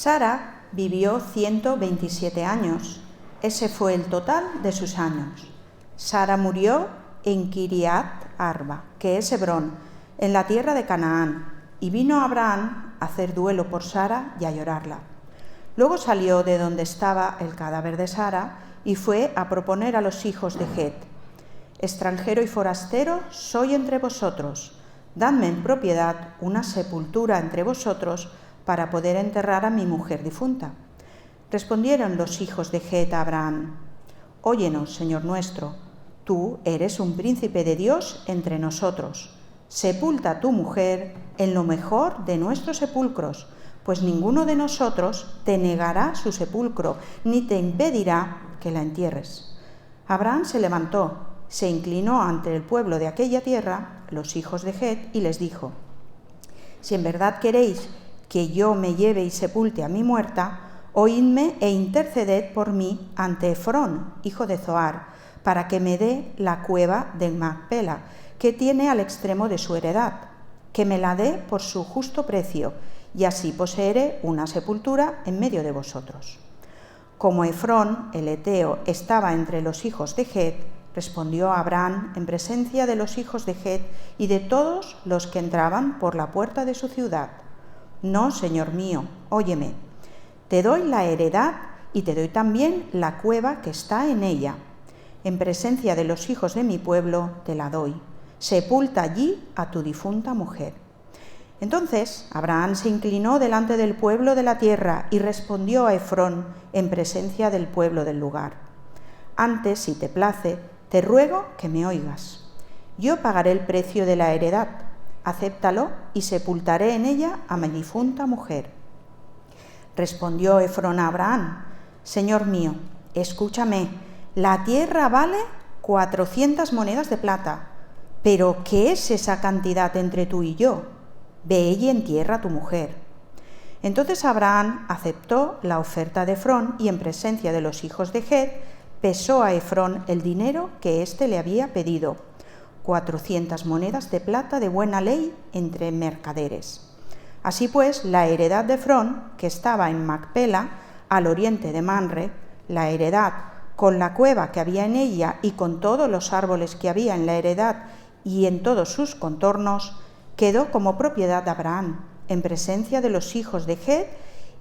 Sara vivió 127 años. Ese fue el total de sus años. Sara murió en Kiriat Arba, que es Hebrón, en la tierra de Canaán, y vino Abraham a hacer duelo por Sara y a llorarla. Luego salió de donde estaba el cadáver de Sara y fue a proponer a los hijos de Het: extranjero y forastero soy entre vosotros, dadme en propiedad una sepultura entre vosotros para poder enterrar a mi mujer difunta. Respondieron los hijos de Het a Abraham: óyenos, Señor nuestro, tú eres un príncipe de Dios entre nosotros. Sepulta a tu mujer en lo mejor de nuestros sepulcros, pues ninguno de nosotros te negará su sepulcro, ni te impedirá que la entierres. Abraham se levantó, se inclinó ante el pueblo de aquella tierra, los hijos de Het, y les dijo: si en verdad queréis que yo me lleve y sepulte a mi muerta, oídme e interceded por mí ante Efrón, hijo de Zohar, para que me dé la cueva de Macpela, que tiene al extremo de su heredad, que me la dé por su justo precio, y así poseeré una sepultura en medio de vosotros. Como Efrón, el heteo, estaba entre los hijos de Het, respondió Abraham en presencia de los hijos de Het y de todos los que entraban por la puerta de su ciudad: no, Señor mío, óyeme, te doy la heredad y te doy también la cueva que está en ella. En presencia de los hijos de mi pueblo te la doy. Sepulta allí a tu difunta mujer. Entonces Abraham se inclinó delante del pueblo de la tierra y respondió a Efrón en presencia del pueblo del lugar: antes, si te place, te ruego que me oigas. Yo pagaré el precio de la heredad, acéptalo y sepultaré en ella a mi difunta mujer. Respondió Efrón a Abraham: Señor mío, escúchame, la tierra vale 400 monedas de plata, pero ¿qué es esa cantidad entre tú y yo? Ve y entierra a tu mujer. Entonces Abraham aceptó la oferta de Efrón y en presencia de los hijos de Het pesó a Efrón el dinero que éste le había pedido, 400 monedas de plata de buena ley entre mercaderes. Así pues, la heredad de Efrón, que estaba en Macpela, al oriente de Manre, la heredad con la cueva que había en ella y con todos los árboles que había en la heredad y en todos sus contornos, quedó como propiedad de Abraham, en presencia de los hijos de Het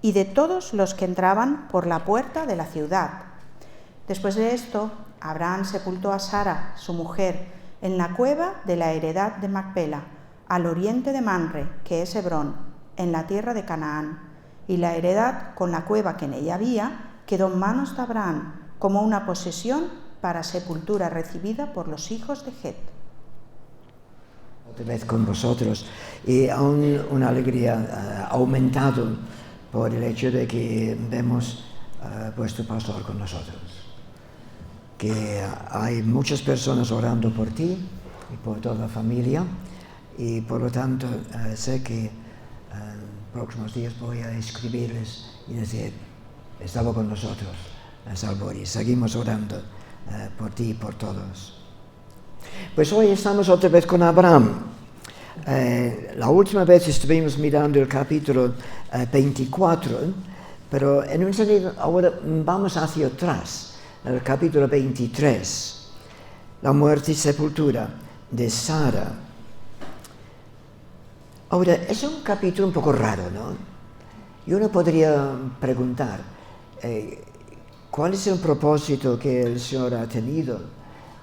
y de todos los que entraban por la puerta de la ciudad. Después de esto, Abraham sepultó a Sara, su mujer, en la cueva de la heredad de Macpela, al oriente de Manre, que es Hebrón, en la tierra de Canaán, y la heredad con la cueva que en ella había quedó en manos de Abraham, como una posesión para sepultura recibida por los hijos de Het. Otra vez con vosotros, y aún una alegría aumentado por el hecho de que vemos vuestro pastor con nosotros, que hay muchas personas orando por ti y por toda la familia, y por lo tanto sé que en próximos días voy a escribirles y decir: estaba con nosotros, Salvori, seguimos orando por ti y por todos. Pues hoy estamos otra vez con Abraham. La última vez estuvimos mirando el capítulo 24, pero en un sentido ahora vamos hacia atrás, el capítulo 23, la muerte y sepultura de Sara. Ahora, es un capítulo un poco raro, ¿no? Y uno podría preguntar, ¿cuál es el propósito que el Señor ha tenido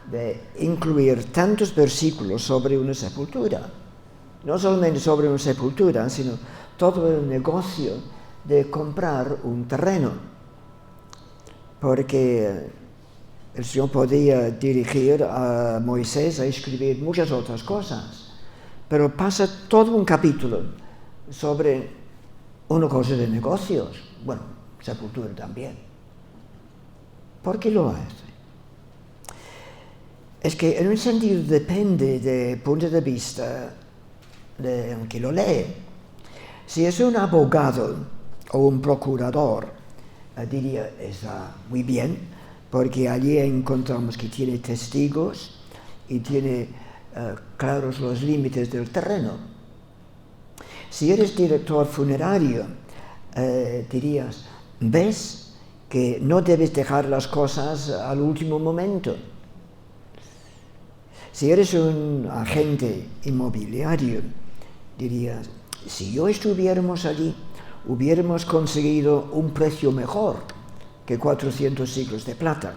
de incluir tantos versículos sobre una sepultura? No solamente sobre una sepultura, sino todo el negocio de comprar un terreno. Porque el Señor podía dirigir a Moisés a escribir muchas otras cosas, pero pasa todo un capítulo sobre una cosa de negocios, bueno, sepultura también. ¿Por qué lo hace? Es que en un sentido depende del punto de vista de quien lo lee. Si es un abogado o un procurador, diría, está muy bien, porque allí encontramos que tiene testigos y tiene claros los límites del terreno. Si eres director funerario, dirías, ¿ves que no debes dejar las cosas al último momento? Si eres un agente inmobiliario, dirías, si yo estuviéramos allí, hubiéramos conseguido un precio mejor que 400 siglos de plata.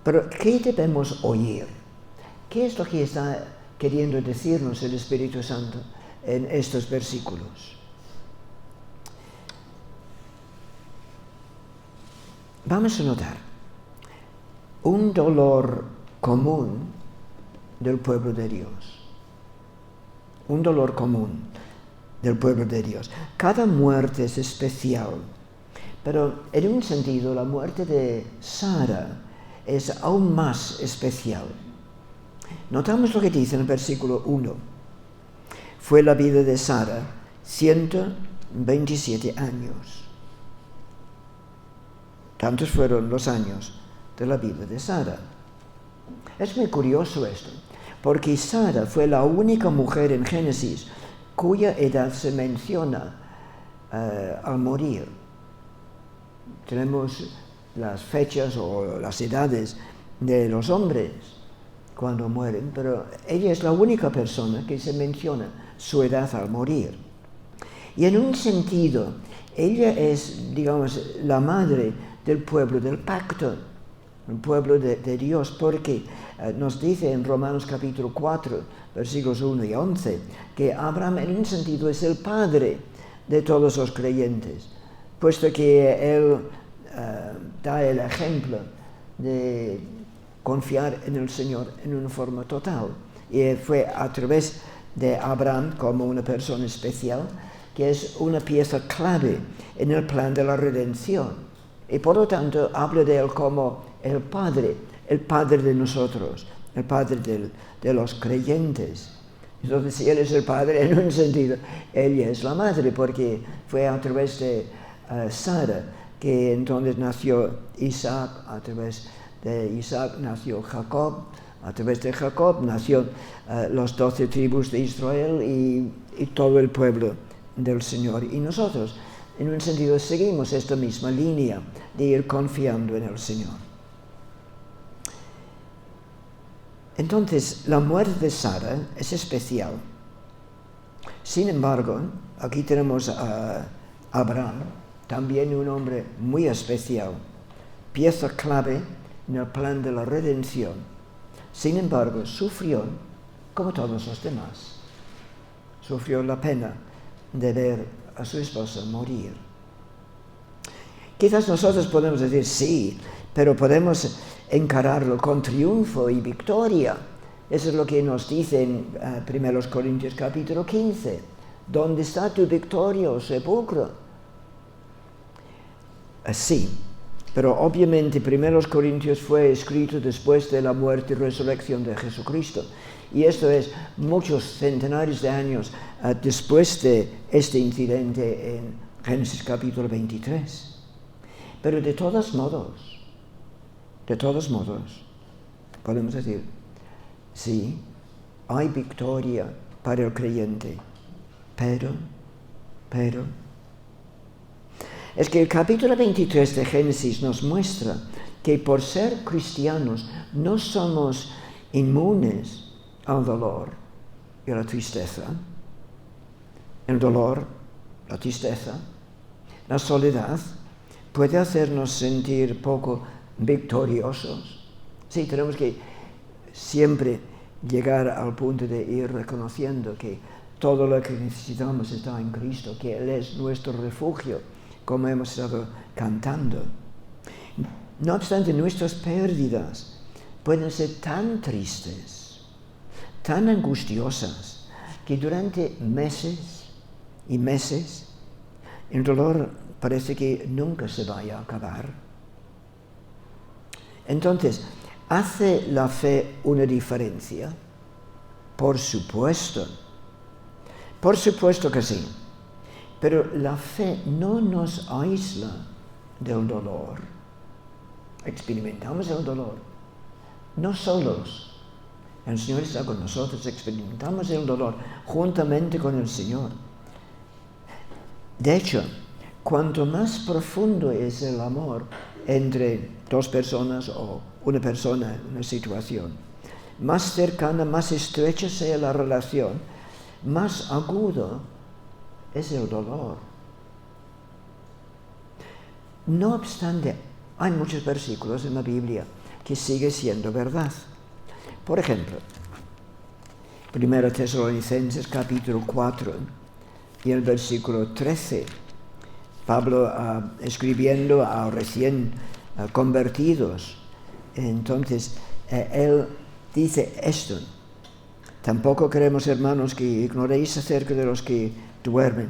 Pero, ¿qué debemos oír? ¿Qué es lo que está queriendo decirnos el Espíritu Santo en estos versículos? Vamos a notar un dolor común del pueblo de Dios. Un dolor común del pueblo de Dios. Cada muerte es especial, pero en un sentido la muerte de Sara es aún más especial. Notamos lo que dice en el versículo 1. Fue la vida de Sara 127 años. Tantos fueron los años de la vida de Sara. Es muy curioso esto, porque Sara fue la única mujer en Génesis cuya edad se menciona al morir. Tenemos las fechas o las edades de los hombres cuando mueren, pero ella es la única persona que se menciona su edad al morir. Y en un sentido, ella es, digamos, la madre del pueblo del pacto, el pueblo de Dios, porque nos dice en Romanos capítulo 4, versículos 1 y 11, que Abraham en un sentido es el padre de todos los creyentes, puesto que él da el ejemplo de confiar en el Señor en una forma total. Y fue a través de Abraham como una persona especial, que es una pieza clave en el plan de la redención. Y por lo tanto habla de él como el padre de nosotros, el padre de los creyentes. Entonces, si él es el padre, en un sentido, ella es la madre, porque fue a través de Sara que entonces nació Isaac, a través de Isaac nació Jacob, a través de Jacob nació los 12 tribus de Israel y todo el pueblo del Señor. Y nosotros, en un sentido, seguimos esta misma línea de ir confiando en el Señor. Entonces, la muerte de Sara es especial. Sin embargo, aquí tenemos a Abraham, también un hombre muy especial, pieza clave en el plan de la redención. Sin embargo, sufrió como todos los demás. Sufrió la pena de ver a su esposa morir. Quizás nosotros podemos decir sí, pero podemos encararlo con triunfo y victoria. Eso es lo que nos dice en 1 Corintios capítulo 15. ¿Dónde está tu victoria, oh sepulcro? Sí, pero obviamente 1 Corintios fue escrito después de la muerte y resurrección de Jesucristo. Y esto es muchos centenares de años después de este incidente en Génesis capítulo 23. Pero de todos modos, podemos decir, sí, hay victoria para el creyente, pero, es que el capítulo 23 de Génesis nos muestra que por ser cristianos no somos inmunes al dolor y a la tristeza. El dolor, la tristeza, la soledad puede hacernos sentir poco victoriosos. Sí, tenemos que siempre llegar al punto de ir reconociendo que todo lo que necesitamos está en Cristo, que Él es nuestro refugio, como hemos estado cantando. No obstante, nuestras pérdidas pueden ser tan tristes, tan angustiosas, que durante meses y meses el dolor parece que nunca se vaya a acabar. Entonces, ¿hace la fe una diferencia? Por supuesto que sí. Pero la fe no nos aísla del dolor. Experimentamos el dolor, no solos. El Señor está con nosotros, experimentamos el dolor juntamente con el Señor. De hecho, cuanto más profundo es el amor entre dos personas o una persona en una situación, más cercana, más estrecha sea la relación, más agudo es el dolor. No obstante, hay muchos versículos en la Biblia que sigue siendo verdad. Por ejemplo, 1 Tesalonicenses capítulo 4 y el versículo 13. Pablo escribiendo a recién convertidos. Entonces, él dice esto: tampoco queremos, hermanos, que ignoréis acerca de los que duermen,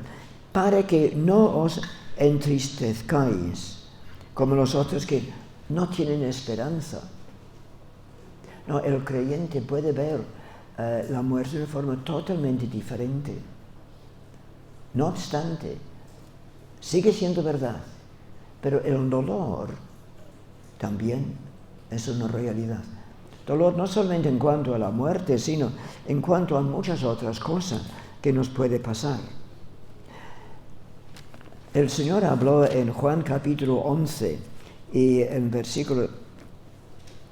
para que no os entristezcáis como los otros que no tienen esperanza. No, el creyente puede ver la muerte de forma totalmente diferente. No obstante, sigue siendo verdad, pero el dolor también es una realidad. Dolor no solamente en cuanto a la muerte, sino en cuanto a muchas otras cosas que nos puede pasar. El Señor habló en Juan capítulo 11 y en versículo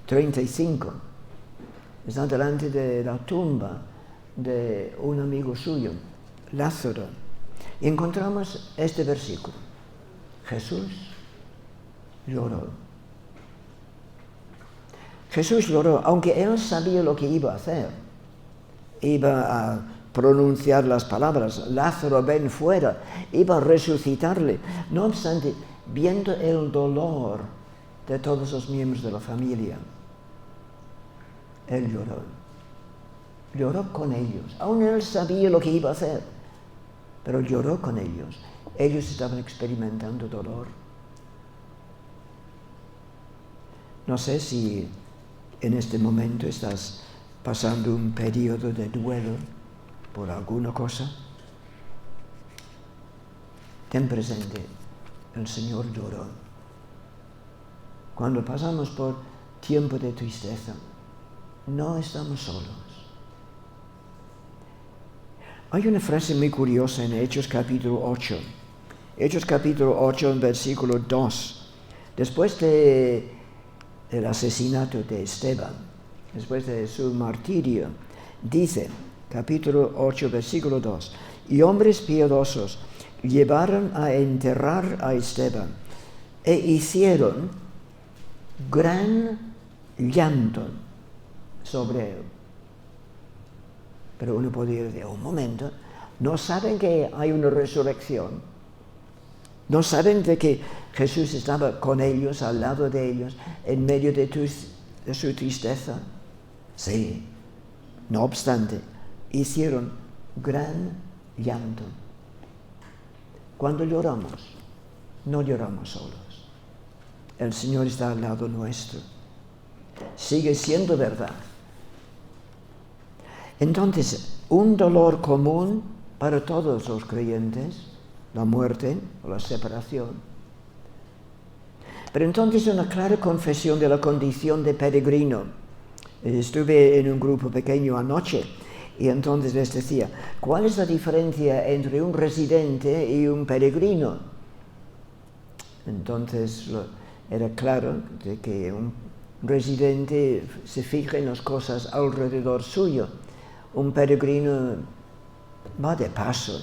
35. Está delante de la tumba de un amigo suyo, Lázaro. Y encontramos este versículo: Jesús lloró. Jesús lloró, aunque él sabía lo que iba a hacer. Iba a pronunciar las palabras: Lázaro, ven fuera. Iba a resucitarle. No obstante, viendo el dolor de todos los miembros de la familia, él lloró. Lloró con ellos. Aún él sabía lo que iba a hacer, pero lloró con ellos. Ellos estaban experimentando dolor. No sé si en este momento estás pasando un periodo de duelo por alguna cosa. Ten presente, el Señor lloró. Cuando pasamos por tiempo de tristeza, no estamos solos. Hay una frase muy curiosa en Hechos capítulo 8. Hechos capítulo 8, en versículo 2. Después del asesinato de Esteban, después de su martirio, dice, capítulo 8, versículo 2, y hombres piadosos llevaron a enterrar a Esteban e hicieron gran llanto sobre él. Pero uno podría decir, un momento, ¿no saben que hay una resurrección? ¿No saben de que Jesús estaba con ellos, al lado de ellos, en medio de su tristeza? Sí. No obstante, hicieron gran llanto. Cuando lloramos, no lloramos solos. El Señor está al lado nuestro. Sigue siendo verdad. Entonces, un dolor común para todos los creyentes, la muerte o la separación. Pero entonces una clara confesión de la condición de peregrino. Estuve en un grupo pequeño anoche y entonces les decía, ¿cuál es la diferencia entre un residente y un peregrino? Entonces era claro de que un residente se fija en las cosas alrededor suyo. Un peregrino va de paso.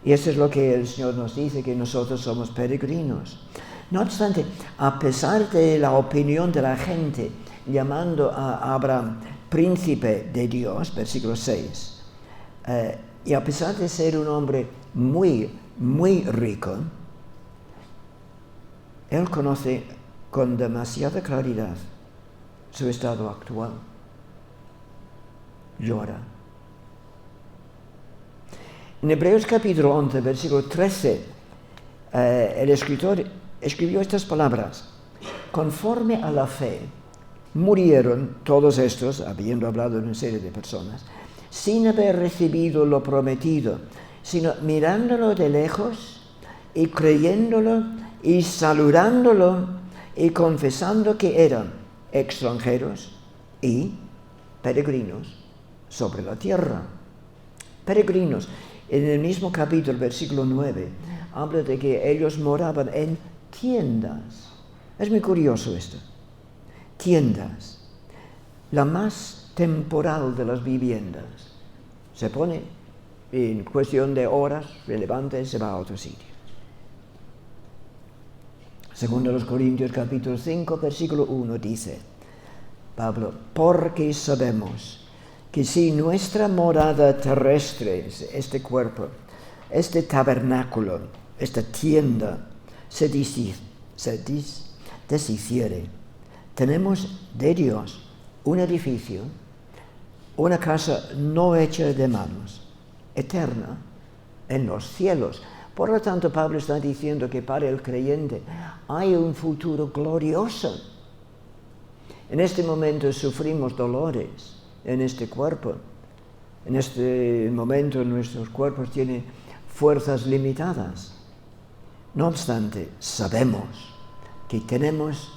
Y eso es lo que el Señor nos dice, que nosotros somos peregrinos. No obstante, a pesar de la opinión de la gente, llamando a Abraham príncipe de Dios, versículo 6, y a pesar de ser un hombre muy, muy rico, él conoce con demasiada claridad su estado actual. Llora. En Hebreos capítulo 11, versículo 13, el escritor escribió estas palabras: conforme a la fe, murieron todos estos, habiendo hablado de una serie de personas, sin haber recibido lo prometido, sino mirándolo de lejos y creyéndolo y saludándolo y confesando que eran extranjeros y peregrinos sobre la tierra. Peregrinos. En el mismo capítulo, versículo 9, habla de que ellos moraban en tiendas. Es muy curioso esto. Tiendas. La más temporal de las viviendas. Se pone en cuestión de horas, se levanta y se va a otro sitio. Segundo los Corintios capítulo 5, versículo 1 dice Pablo, porque sabemos que si nuestra morada terrestre, este cuerpo, este tabernáculo, esta tienda, se deshiciere, tenemos de Dios un edificio, una casa no hecha de manos, eterna, en los cielos. Por lo tanto, Pablo está diciendo que para el creyente hay un futuro glorioso. En este momento sufrimos dolores en este cuerpo. En este momento nuestros cuerpos tienen fuerzas limitadas. No obstante, sabemos que tenemos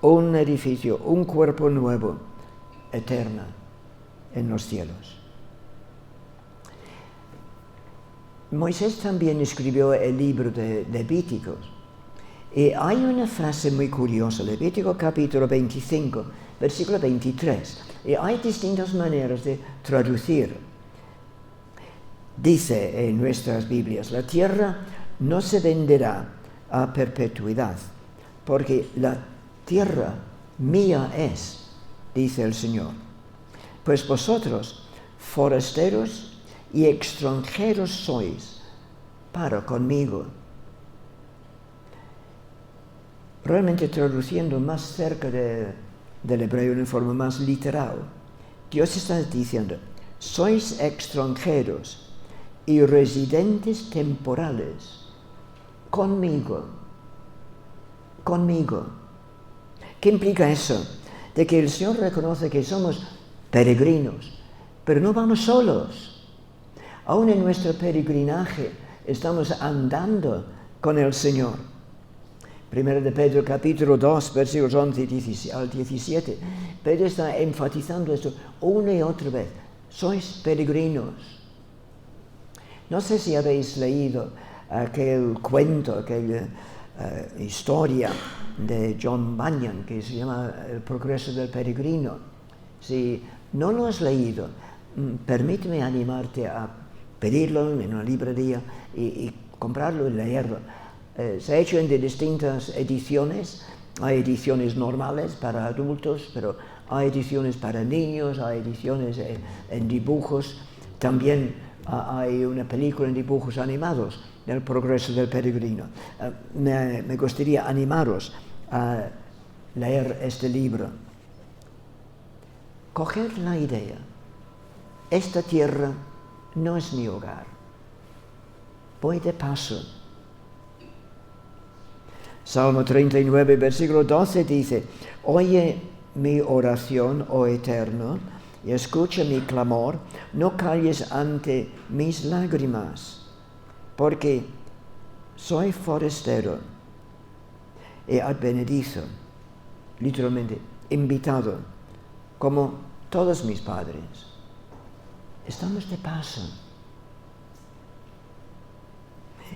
un edificio, un cuerpo nuevo, eterno, en los cielos. Moisés también escribió el libro de Levíticos. Y hay una frase muy curiosa, Levítico capítulo 25, versículo 23. Y hay distintas maneras de traducir. Dice en nuestras Biblias, la tierra no se venderá a perpetuidad, porque la tierra mía es, dice el Señor. Pues vosotros, forasteros y extranjeros sois para conmigo. Realmente traduciendo más cerca del hebreo en forma más literal, Dios está diciendo, sois extranjeros y residentes temporales conmigo. Conmigo. ¿Qué implica eso? De que el Señor reconoce que somos peregrinos, pero no vamos solos. Aún en nuestro peregrinaje estamos andando con el Señor. Primero de Pedro capítulo 2, versículos 11 al 17. Pedro está enfatizando esto una y otra vez. Sois peregrinos. No sé si habéis leído aquel cuento, aquella historia de John Bunyan que se llama El progreso del peregrino. Si no lo has leído, permíteme animarte a pedirlo en una librería y comprarlo y leerlo. Se ha hecho en distintas ediciones. Hay ediciones normales para adultos, pero hay ediciones para niños, hay ediciones en dibujos. También hay una película en dibujos animados del progreso del peregrino. Me gustaría animaros a leer este libro. Coger la idea. Esta tierra no es mi hogar. Voy de paso. Salmo 39, versículo 12 dice, oye mi oración, oh Eterno, y escucha mi clamor, no calles ante mis lágrimas, porque soy forastero y advenedizo, literalmente invitado, como todos mis padres. Estamos de paso.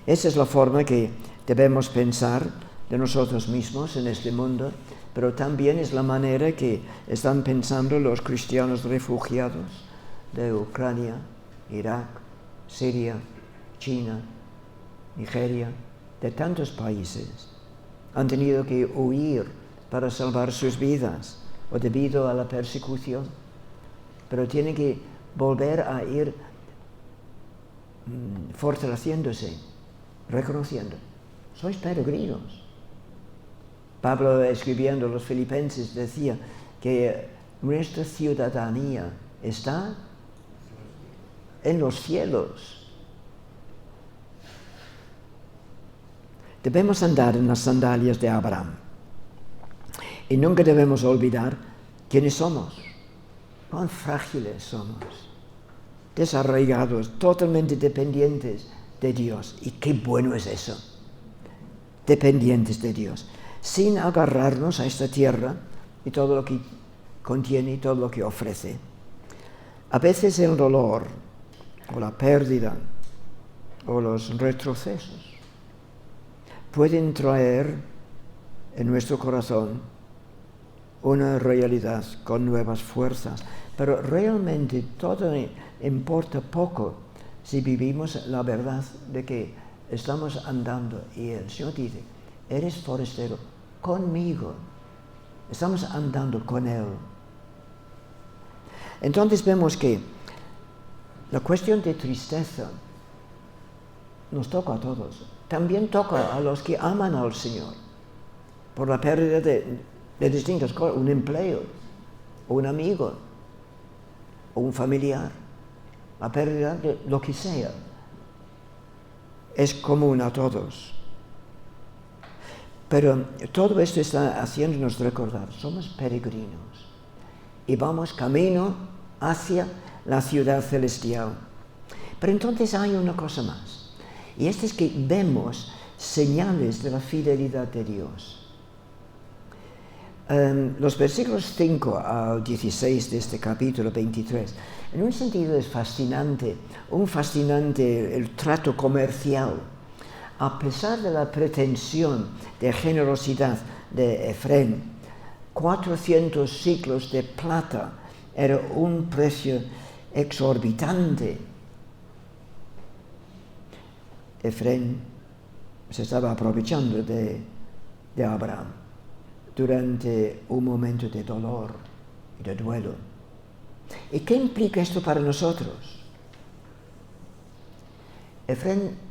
Esa es la forma que debemos pensar de nosotros mismos en este mundo, pero también es la manera que están pensando los cristianos refugiados de Ucrania, Irak, Siria, China, Nigeria, de tantos países. Han tenido que huir para salvar sus vidas o debido a la persecución, pero tienen que volver a ir fortaleciéndose, reconociendo, sois peregrinos. Pablo, escribiendo a los filipenses, decía que nuestra ciudadanía está en los cielos. Debemos andar en las sandalias de Abraham y nunca debemos olvidar quiénes somos, cuán frágiles somos, desarraigados, totalmente dependientes de Dios. Y qué bueno es eso, dependientes de Dios, sin agarrarnos a esta tierra y todo lo que contiene y todo lo que ofrece. A veces el dolor o la pérdida o los retrocesos pueden traer en nuestro corazón una realidad con nuevas fuerzas, pero realmente todo importa poco si vivimos la verdad de que estamos andando y el Señor dice, eres forastero conmigo, estamos andando con Él. Entonces vemos que la cuestión de tristeza nos toca a todos, también toca a los que aman al Señor por la pérdida de distintas cosas, un empleo, o un amigo, o un familiar, la pérdida de lo que sea. Es común a todos. Pero todo esto está haciéndonos recordar, somos peregrinos y vamos camino hacia la ciudad celestial. Pero entonces hay una cosa más, y es que vemos señales de la fidelidad de Dios. Los versículos 5 al 16 de este capítulo 23, en un sentido es fascinante, el trato comercial. A pesar de la pretensión de generosidad de Efrén, 400 siclos de plata era un precio exorbitante. Efrén se estaba aprovechando de Abraham durante un momento de dolor y de duelo. ¿Y qué implica esto para nosotros? Efrén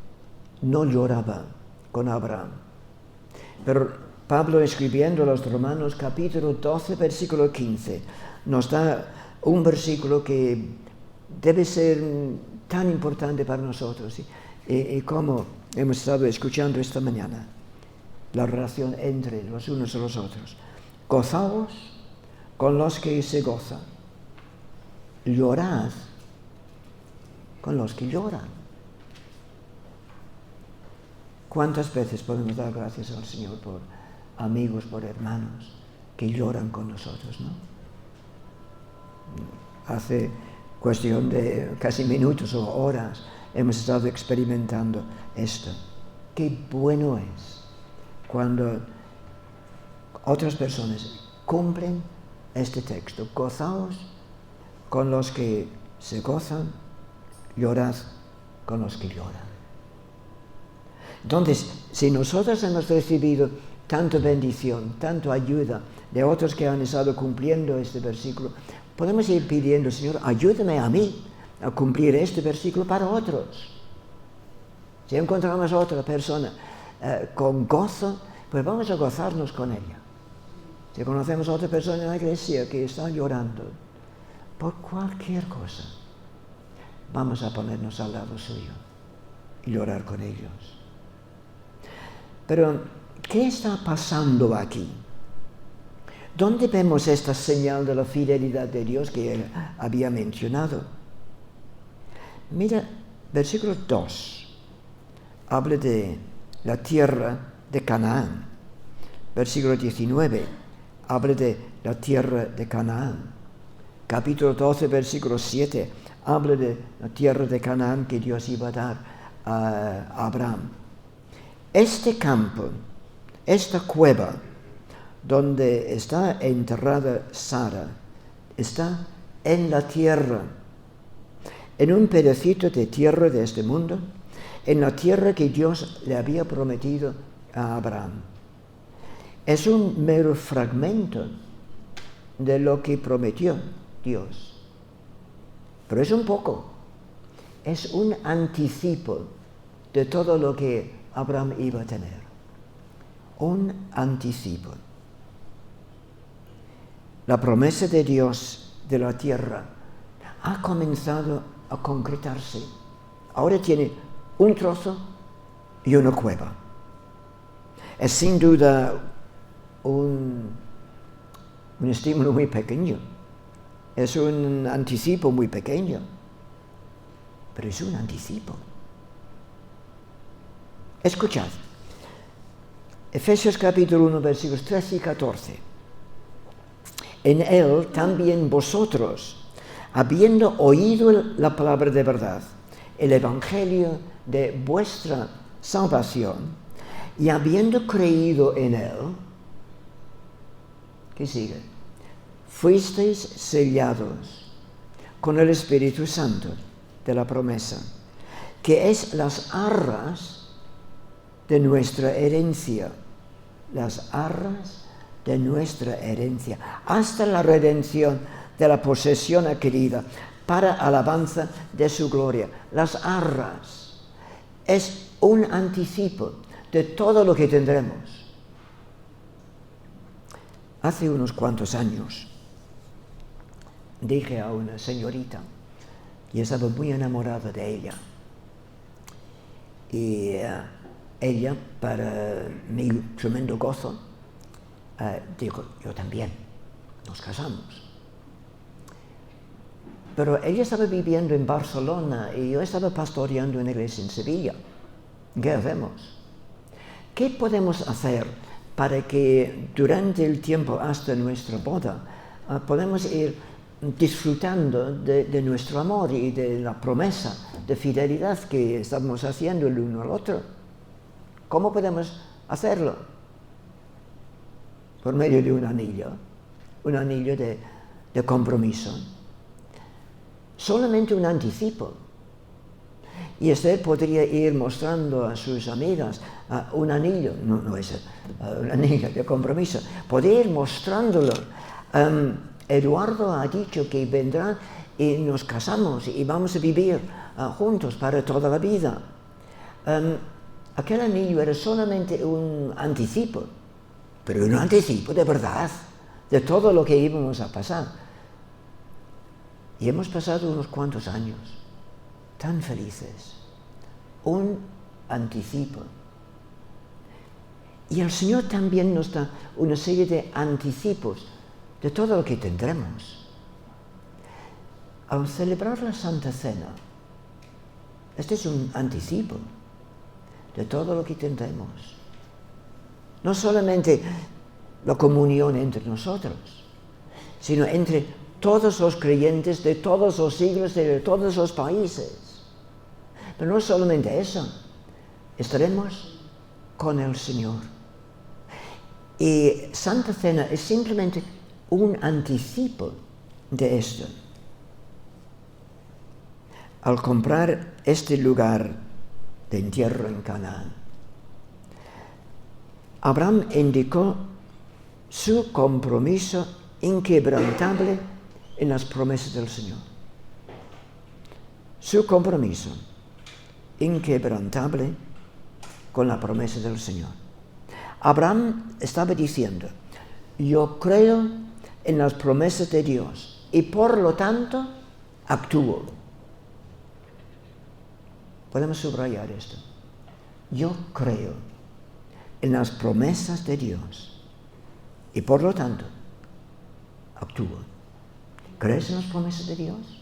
no lloraba con Abraham, pero Pablo, escribiendo a los Romanos capítulo 12, versículo 15, nos da un versículo que debe ser tan importante para nosotros, y como hemos estado escuchando esta mañana, la relación entre los unos y los otros. Gozaos con los que se gozan, llorad con los que lloran. ¿Cuántas veces podemos dar gracias al Señor por amigos, por hermanos que lloran con nosotros, no? Hace cuestión de casi minutos o horas hemos estado experimentando esto. Qué bueno es cuando otras personas cumplen este texto. Gozaos con los que se gozan, llorad con los que lloran. Entonces, si nosotros hemos recibido tanta bendición, tanta ayuda de otros que han estado cumpliendo este versículo, podemos ir pidiendo, Señor, ayúdame a mí a cumplir este versículo para otros. Si encontramos a otra persona con gozo, pues vamos a gozarnos con ella. Si conocemos a otra persona en la iglesia que está llorando por cualquier cosa, vamos a ponernos al lado suyo y llorar con ellos. Pero, ¿qué está pasando aquí? ¿Dónde vemos esta señal de la fidelidad de Dios que él había mencionado? Mira, versículo 2, habla de la tierra de Canaán. Versículo 19, habla de la tierra de Canaán. Capítulo 12, versículo 7, habla de la tierra de Canaán que Dios iba a dar a Abraham. Este campo, esta cueva donde está enterrada Sara, está en la tierra, en un pedacito de tierra de este mundo, en la tierra que Dios le había prometido a Abraham. Es un mero fragmento de lo que prometió Dios, pero es un poco, es un anticipo de todo lo que Abraham iba a tener. Un anticipo. La promesa de Dios de la tierra ha comenzado a concretarse. Ahora tiene un trozo y una cueva. Es sin duda un estímulo muy pequeño. Es un anticipo muy pequeño. Pero es un anticipo. Escuchad, Efesios capítulo 1, versículos 13 y 14. En él también vosotros, habiendo oído la palabra de verdad, el evangelio de vuestra salvación, y habiendo creído en él, ¿qué sigue? Fuisteis sellados con el Espíritu Santo de la promesa, que es las arras de nuestra herencia, las arras de nuestra herencia, hasta la redención de la posesión adquirida, para alabanza de su gloria. Las arras es un anticipo de todo lo que tendremos. Hace unos cuantos años dije a una señorita, y estaba muy enamorada de ella, y ella, para mi tremendo gozo, dijo, yo también, nos casamos. Pero ella estaba viviendo en Barcelona y yo estaba pastoreando una iglesia en Sevilla. ¿Qué hacemos? ¿Qué podemos hacer para que durante el tiempo hasta nuestra boda podamos ir disfrutando de nuestro amor y de la promesa de fidelidad que estamos haciendo el uno al otro? ¿Cómo podemos hacerlo? Por medio de un anillo de compromiso. Solamente un anticipo. Y usted podría ir mostrando a sus amigas un anillo, no es un anillo de compromiso, podría ir mostrándolo. Eduardo ha dicho que vendrá y nos casamos y vamos a vivir juntos para toda la vida. Aquel anillo era solamente un anticipo, pero un anticipo de verdad, de todo lo que íbamos a pasar. Y hemos pasado unos cuantos años tan felices. Un anticipo. Y el Señor también nos da una serie de anticipos de todo lo que tendremos. Al celebrar la Santa Cena, este es un anticipo de todo lo que tendremos. No solamente la comunión entre nosotros, sino entre todos los creyentes de todos los siglos, de todos los países. Pero no solamente eso, estaremos con el Señor. Y Santa Cena es simplemente un anticipo de esto. Al comprar este lugar de entierro en Canaán, Abraham indicó su compromiso inquebrantable en las promesas del Señor. Su compromiso inquebrantable con la promesa del Señor. Abraham estaba diciendo, yo creo en las promesas de Dios y por lo tanto actúo. Podemos subrayar esto. Yo creo en las promesas de Dios y por lo tanto actúo. ¿Crees en las promesas de Dios?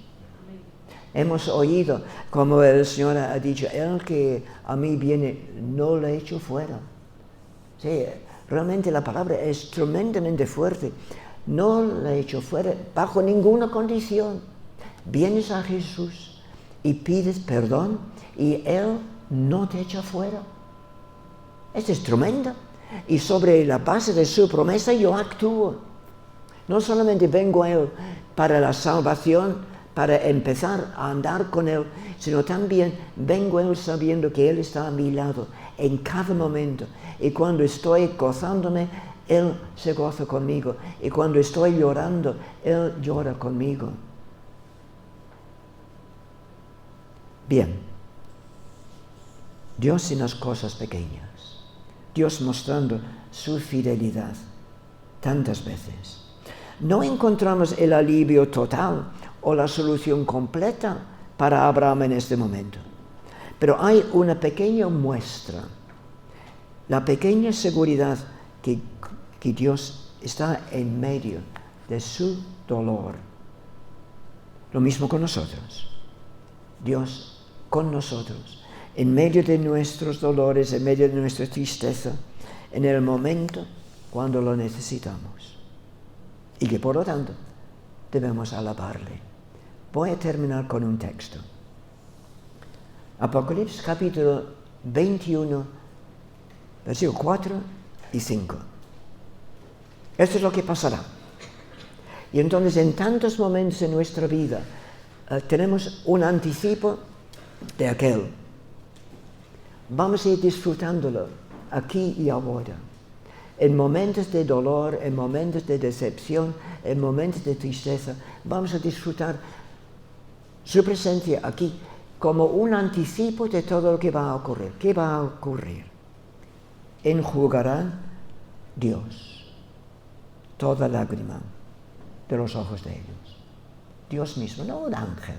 Hemos oído, como el Señor ha dicho, el que a mí viene, no lo echo fuera. Sí, realmente la palabra es tremendamente fuerte. No lo echo fuera bajo ninguna condición. Vienes a Jesús y pides perdón y Él no te echa fuera. Esto es tremendo. Y sobre la base de su promesa yo actúo. No solamente vengo a Él para la salvación, para empezar a andar con Él, sino también vengo a Él sabiendo que Él está a mi lado en cada momento. Y cuando estoy gozándome, Él se goza conmigo. Y cuando estoy llorando, Él llora conmigo. Bien, Dios en las cosas pequeñas, Dios mostrando su fidelidad tantas veces. No encontramos el alivio total o la solución completa para Abraham en este momento. Pero hay una pequeña muestra, la pequeña seguridad que Dios está en medio de su dolor. Lo mismo con nosotros. Dios con nosotros, en medio de nuestros dolores, en medio de nuestra tristeza, en el momento cuando lo necesitamos. Y que por lo tanto debemos alabarle. Voy a terminar con un texto. Apocalipsis capítulo 21, versículos 4 y 5. Esto es lo que pasará. Y entonces en tantos momentos en nuestra vida tenemos un anticipo de aquel. Vamos a ir disfrutándolo aquí y ahora. En momentos de dolor, en momentos de decepción, en momentos de tristeza, vamos a disfrutar su presencia aquí como un anticipo de todo lo que va a ocurrir. ¿Qué va a ocurrir? Enjugará Dios toda lágrima de los ojos de ellos. Dios mismo, no un ángel,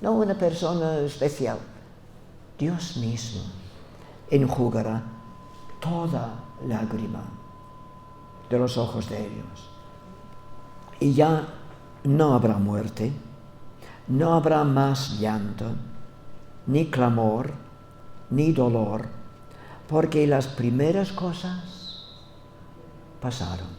no una persona especial. Dios mismo enjugará toda lágrima de los ojos de ellos. Y ya no habrá muerte, no habrá más llanto, ni clamor, ni dolor, porque las primeras cosas pasaron.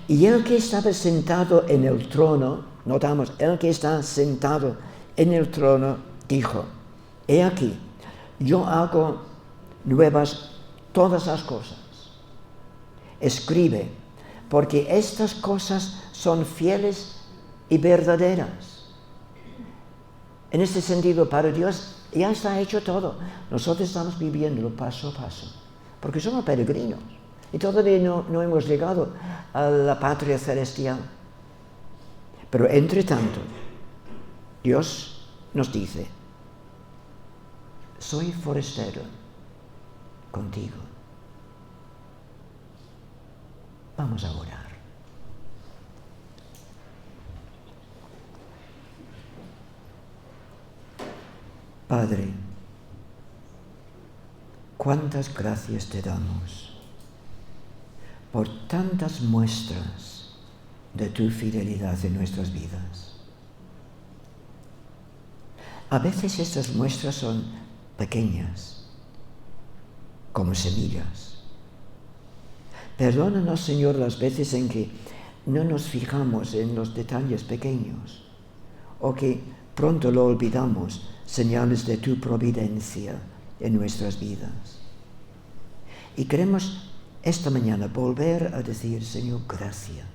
Y el que estaba sentado en el trono, notamos, el que está sentado en el trono dijo: he aquí, yo hago nuevas todas las cosas. Escribe, porque estas cosas son fieles y verdaderas. En este sentido, para Dios ya está hecho todo. Nosotros estamos viviéndolo paso a paso, porque somos peregrinos y todavía no hemos llegado a la patria celestial. Pero entre tanto, Dios nos dice: soy forastero contigo. Vamos a orar. Padre, cuántas gracias te damos por tantas muestras de tu fidelidad en nuestras vidas. A veces estas muestras son pequeñas, como semillas. Perdónanos, Señor, las veces en que no nos fijamos en los detalles pequeños o que pronto lo olvidamos, señales de tu providencia en nuestras vidas. Y queremos esta mañana volver a decir: Señor, gracias.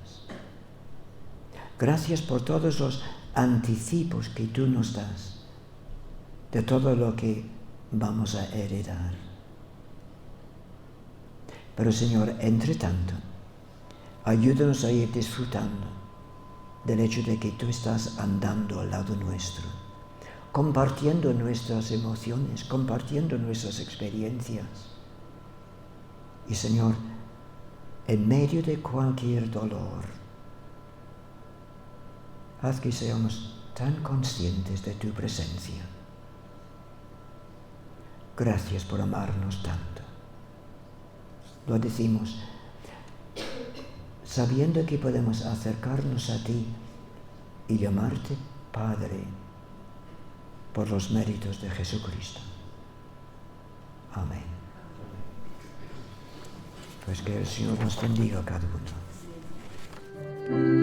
Gracias por todos los anticipos que tú nos das de todo lo que vamos a heredar. Pero, Señor, entre tanto, ayúdanos a ir disfrutando del hecho de que tú estás andando al lado nuestro, compartiendo nuestras emociones, compartiendo nuestras experiencias. Y, Señor, en medio de cualquier dolor, haz que seamos tan conscientes de tu presencia. Gracias por amarnos tanto. Lo decimos sabiendo que podemos acercarnos a ti y llamarte Padre por los méritos de Jesucristo. Amén. Pues que el Señor nos bendiga a cada uno.